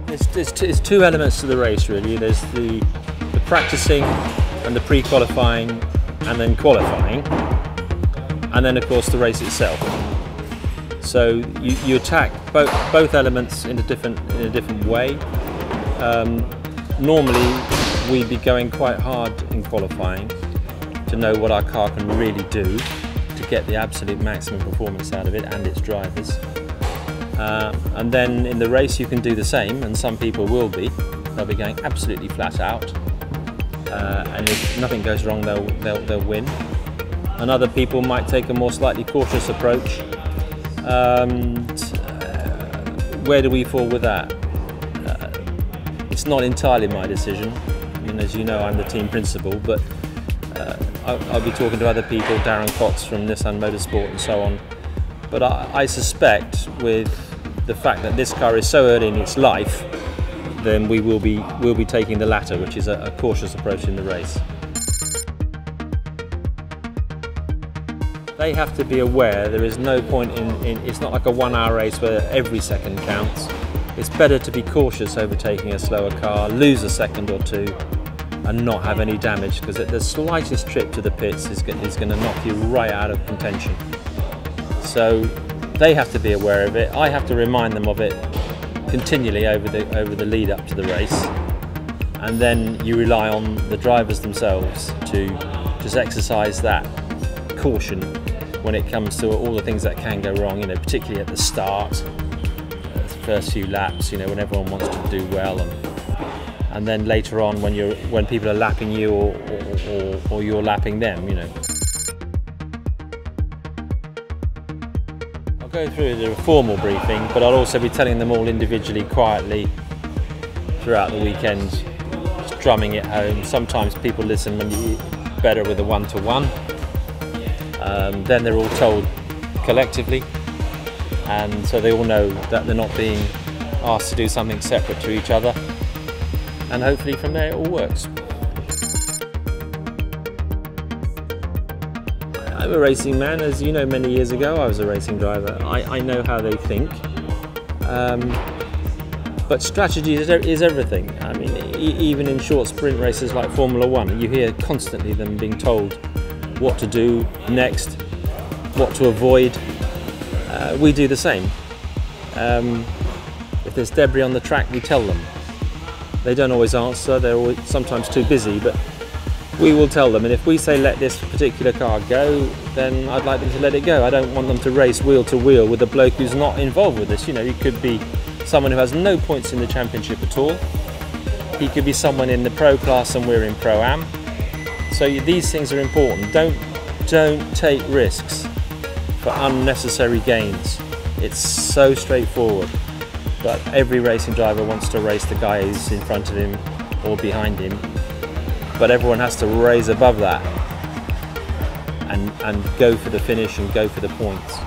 There's two elements to the race really. There's the practicing and the pre-qualifying and then qualifying, and then of course the race itself. So you attack both elements in a different way. Normally we'd be going quite hard in qualifying to know what our car can really do to get the absolute maximum performance out of it and its drivers. And then in the race you can do the same, and some people will be. They'll be going absolutely flat out, and if nothing goes wrong they'll win. And other people might take a more slightly cautious approach. Where do we fall with that? It's not entirely my decision. I mean, as you know, I'm the team principal, but I'll be talking to other people, Darren Cox from Nissan Motorsport and so on. But I suspect with the fact that this car is so early in its life, then we'll be taking the latter, which is a cautious approach in the race. They have to be aware there is no point in it's not like a 1 hour race where every second counts. It's better to be cautious overtaking a slower car, lose a second or two, and not have any damage, because the slightest trip to the pits is going to knock you right out of contention. So they have to be aware of it. I have to remind them of it continually over the lead up to the race, and then you rely on the drivers themselves to just exercise that caution when it comes to all the things that can go wrong. You know, particularly at the start, the first few laps. You know, when everyone wants to do well, and then later on when people are lapping you or you're lapping them. You know. I'll go through the formal briefing, but I'll also be telling them all individually, quietly, throughout the weekend, just drumming it home. Sometimes people listen when you better with a one-to-one. Then they're all told collectively, and so they all know that they're not being asked to do something separate to each other, and hopefully from there it all works. I'm a racing man, as you know. Many years ago I was a racing driver. I know how they think, but strategy is everything. I mean, even in short sprint races like Formula 1, you hear constantly them being told what to do next, what to avoid. We do the same. If there's debris on the track, we tell them. They don't always answer, they're sometimes too busy, but we will tell them. And if we say let this particular car go, then I'd like them to let it go. I don't want them to race wheel to wheel with a bloke who's not involved with this. You know, he could be someone who has no points in the championship at all. He could be someone in the pro class and we're in Pro-Am. So these things are important. Don't take risks for unnecessary gains. It's so straightforward. But every racing driver wants to race the guy who's in front of him or behind him. But everyone has to raise above that and go for the finish and go for the points.